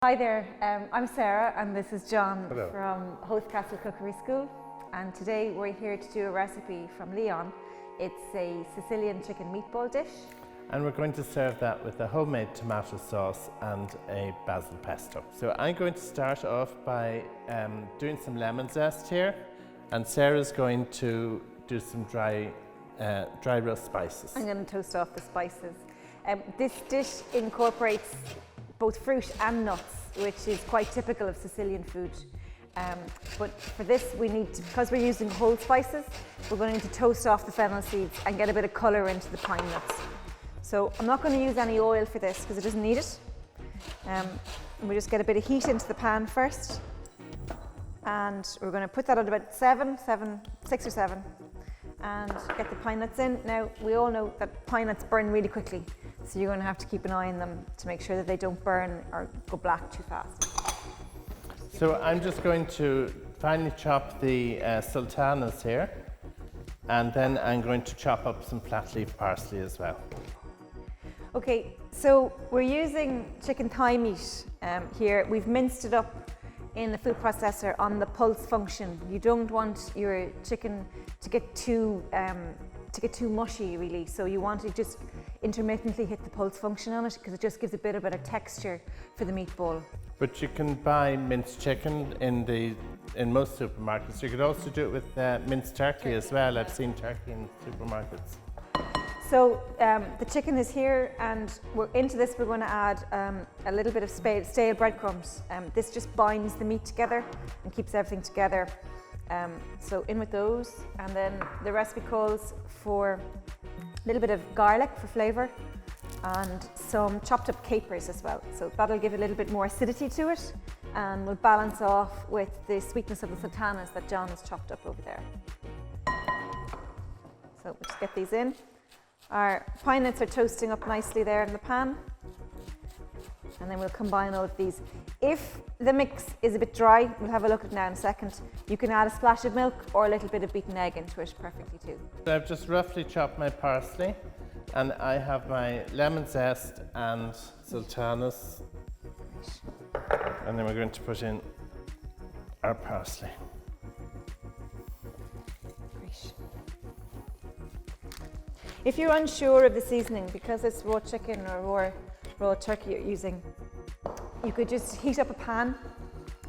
Hi there, I'm Sarah and this is John. Hello. From Howth Castle Cookery School, and today we're here to do a recipe from Leon. It's a Sicilian chicken meatball dish. And we're going to serve that with a homemade tomato sauce and a basil pesto. So I'm going to start off by doing some lemon zest here, and Sarah's going to do some dry roast spices. I'm going to toast off the spices. This dish incorporates both fruit and nuts, which is quite typical of Sicilian food. But for this, because we're using whole spices, we're going to need to toast off the fennel seeds and get a bit of colour into the pine nuts. So I'm not going to use any oil for this because it doesn't need it. We just get a bit of heat into the pan first. And we're going to put that at about 6 or 7, and get the pine nuts in. Now, we all know that pine nuts burn really quickly, so you're going to have to keep an eye on them to make sure that they don't burn or go black too fast. So I'm just going to finely chop the sultanas here, and then I'm going to chop up some flat leaf parsley as well. Okay, so we're using chicken thigh meat here. We've minced it up in the food processor on the pulse function. You don't want your chicken to get too mushy, really. So you want to just intermittently hit the pulse function on it because it just gives a bit of texture for the meatball. But you can buy minced chicken in most supermarkets. You could also do it with minced turkey as well. I've seen turkey in supermarkets. So the chicken is here, and into this we're going to add a little bit of stale breadcrumbs. This just binds the meat together and keeps everything together. So in with those, and then the recipe calls for a little bit of garlic for flavour and some chopped up capers as well. So that'll give a little bit more acidity to it, and will balance off with the sweetness of the sultanas that John has chopped up over there. So we'll just get these in. Our pine nuts are toasting up nicely there in the pan, and then we'll combine all of these. If the mix is a bit dry, we'll have a look at it now in a second. You can add a splash of milk or a little bit of beaten egg into it perfectly too. So I've just roughly chopped my parsley, and I have my lemon zest and sultanas, and then we're going to put in our parsley. Great. If you're unsure of the seasoning, because it's raw chicken or raw turkey you're using, you could just heat up a pan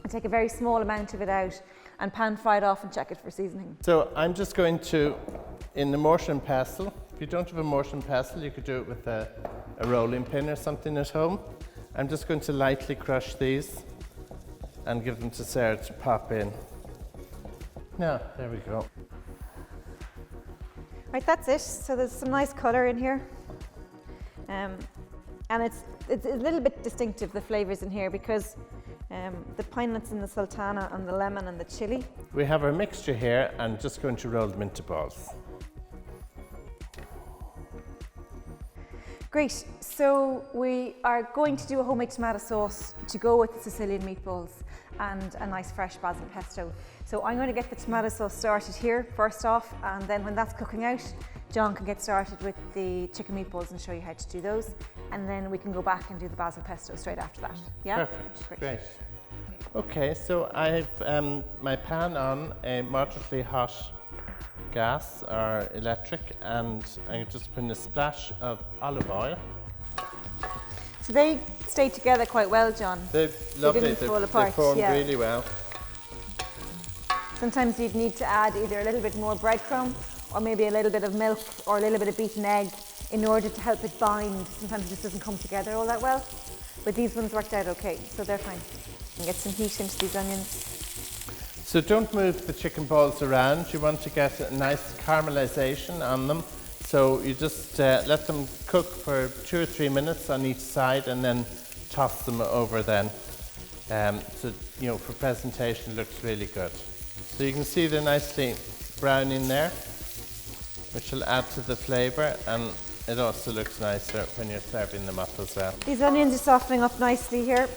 and take a very small amount of it out and pan fry it off and check it for seasoning. So I'm just going to, in the mortar and pestle, if you don't have a mortar and pestle, you could do it with a rolling pin or something at home. I'm just going to lightly crush these and give them to Sarah to pop in. Now, there we go. Right, that's it. So there's some nice colour in here. And it's a little bit distinctive, the flavours in here, because the pine nuts and the sultana and the lemon and the chilli. We have our mixture here, and just going to roll them into balls. Great. So we are going to do a homemade tomato sauce to go with the Sicilian meatballs and a nice fresh basil pesto. So I'm going to get the tomato sauce started here first off, and then when that's cooking out, John can get started with the chicken meatballs and show you how to do those, and then we can go back and do the basil pesto straight after that. Yeah? Perfect. Great. Okay, so I have my pan on a moderately hot gas or electric, and I'm just putting a splash of olive oil. So they stay together quite well, John. They're lovely. They didn't fall apart. They formed yeah. really well. Sometimes you'd need to add either a little bit more breadcrumb or maybe a little bit of milk or a little bit of beaten egg in order to help it bind. Sometimes it just doesn't come together all that well, but these ones worked out okay, so they're fine. And get some heat into these onions. So don't move the chicken balls around. You want to get a nice caramelization on them. So you just let them cook for 2 or 3 minutes on each side, and then toss them over then. So, you know, for presentation, it looks really good. So you can see they're nicely brown in there, which will add to the flavour, and it also looks nicer when you're serving them up as well. These onions are softening up nicely here.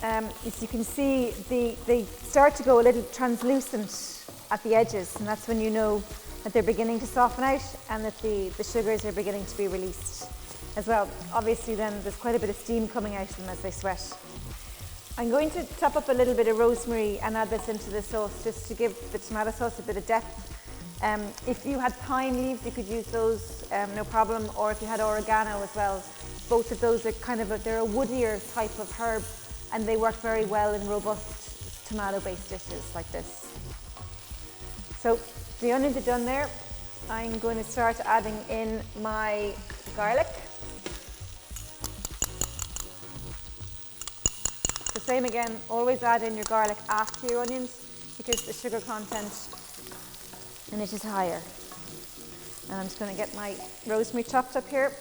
As you can see, they start to go a little translucent at the edges, and that's when you know that they're beginning to soften out and that the sugars are beginning to be released as well. Obviously then there's quite a bit of steam coming out of them as they sweat. I'm going to chop up a little bit of rosemary and add this into the sauce just to give the tomato sauce a bit of depth. If you had thyme leaves, you could use those, no problem, or if you had oregano as well. Both of those are kind of they're a woodier type of herb, and they work very well in robust tomato-based dishes like this. So the onions are done there. I'm going to start adding in my garlic. The same again, always add in your garlic after your onions because the sugar content in it is higher. And I'm just going to get my rosemary chopped up here.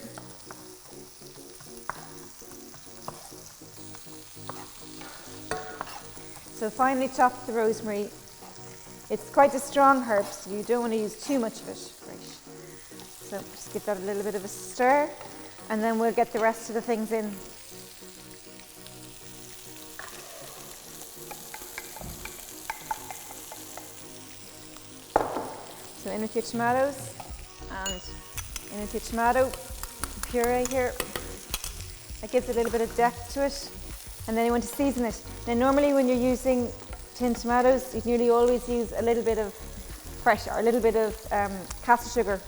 So finely chop the rosemary. It's quite a strong herb, so you don't want to use too much of it. Great. So just give that a little bit of a stir, and then we'll get the rest of the things in. So in with your tomatoes, and in with your tomato puree here. That gives a little bit of depth to it. And then you want to season it. Now normally when you're using tinned tomatoes, you nearly always use a little bit of fresh or a little bit of castle sugar.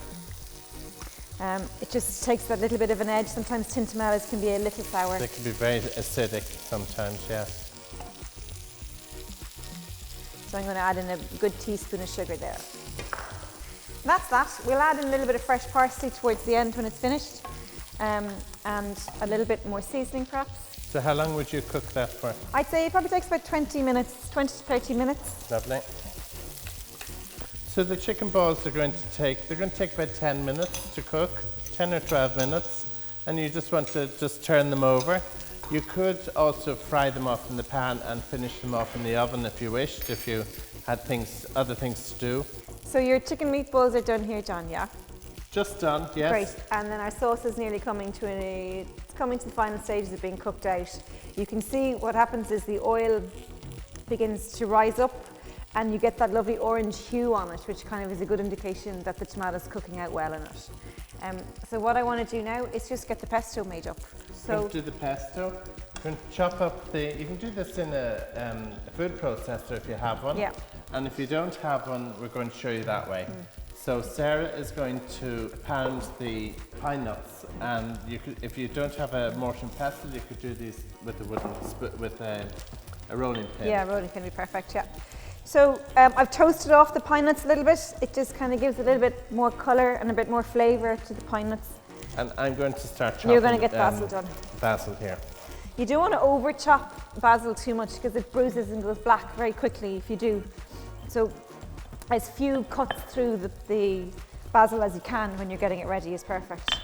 It just takes that little bit of an edge. Sometimes tinned tomatoes can be a little sour. They can be very acidic sometimes, yes. So I'm going to add in a good teaspoon of sugar there. That's that. We'll add in a little bit of fresh parsley towards the end when it's finished, and a little bit more seasoning perhaps. So how long would you cook that for? I'd say it probably takes about 20 minutes, 20 to 30 minutes. Lovely. So the chicken balls they're going to take about 10 minutes to cook, 10 or 12 minutes, and you just want to just turn them over. You could also fry them off in the pan and finish them off in the oven if you wished, if you had other things to do. So your chicken meatballs are done here, John, yeah? Just done, yes. Great, and then our sauce is nearly coming to the final stages of being cooked out. You can see what happens is the oil begins to rise up and you get that lovely orange hue on it, which kind of is a good indication that the tomato's cooking out well in it. So what I want to do now is just get the pesto made up. So do the pesto. You can chop up you can do this in a food processor if you have one. Yeah. And if you don't have one, we're going to show you that way. So Sarah is going to pound the pine nuts, and if you don't have a mortar and pestle, you could do these with a rolling pin. yeah, rolling pin would be perfect, yeah. So I've toasted off the pine nuts a little bit. It just kind of gives a little bit more colour and a bit more flavour to the pine nuts. And I'm going to start chopping. You're going to get basil done. Basil here. You don't want to over chop basil too much because it bruises and goes black very quickly if you do. So as few cuts through the basil as you can when you're getting it ready is perfect.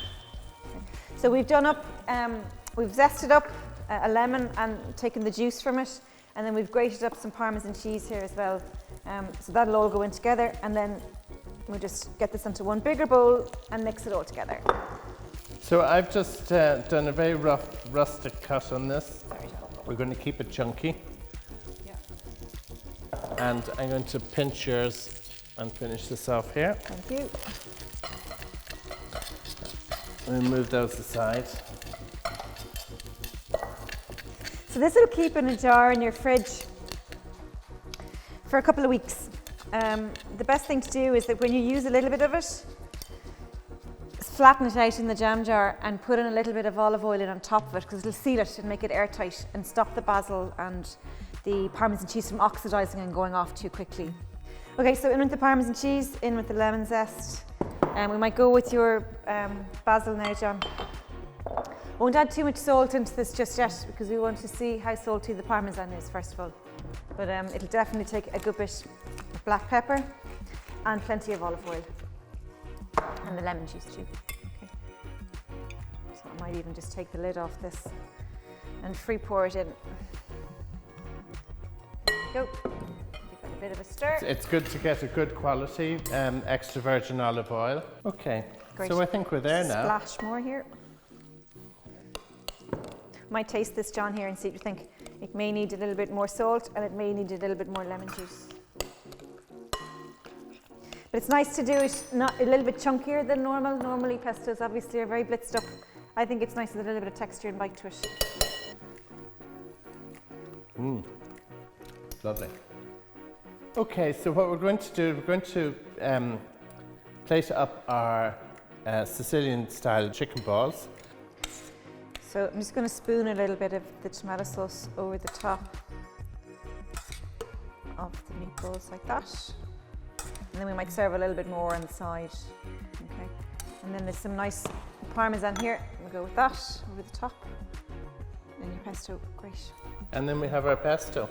Okay. So we've done up, we've zested up a lemon and taken the juice from it, and then we've grated up some Parmesan cheese here as well. So that'll all go in together, and then we'll just get this into one bigger bowl and mix it all together. So I've just done a very rough rustic cut on this. We're going to keep it chunky. And I'm going to pinch yours and finish this off here. Thank you. We'll move those aside. So this will keep in a jar in your fridge for a couple of weeks. The best thing to do is that when you use a little bit of it, flatten it out in the jam jar and put in a little bit of olive oil in on top of it, because it'll seal it and make it airtight and stop the basil and the Parmesan cheese from oxidizing and going off too quickly. Okay, so in with the Parmesan cheese, in with the lemon zest. We might go with your basil now, John. Won't add too much salt into this just yet because we want to see how salty the Parmesan is first of all. But it'll definitely take a good bit of black pepper and plenty of olive oil. And the lemon juice too. Okay. So I might even just take the lid off this and free pour it in. Go. Give it a bit of a stir. It's good to get a good quality extra virgin olive oil. Okay, Great. So I think we're there now. Splash more here. Might taste this, John, here and see what you think. It may need a little bit more salt and it may need a little bit more lemon juice. But it's nice to do it not a little bit chunkier than normal. Normally pestos obviously are very blitzed up. I think it's nice with a little bit of texture and bite to it. Lovely. Okay, so what we're going to do, we're going to plate up our Sicilian style chicken balls. So I'm just going to spoon a little bit of the tomato sauce over the top of the meatballs like that. And then we might serve a little bit more on the side. Okay. And then there's some nice parmesan here. We'll go with that over the top. And your pesto, great. And then we have our pesto.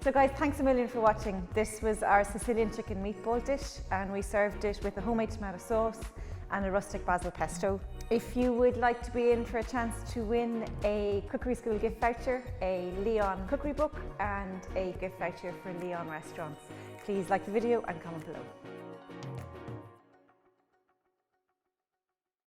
So guys, thanks a million for watching. This was our Sicilian chicken meatball dish, and we served it with a homemade tomato sauce and a rustic basil pesto. If you would like to be in for a chance to win a Cookery School gift voucher, a Leon cookery book and a gift voucher for Leon restaurants, please like the video and comment below.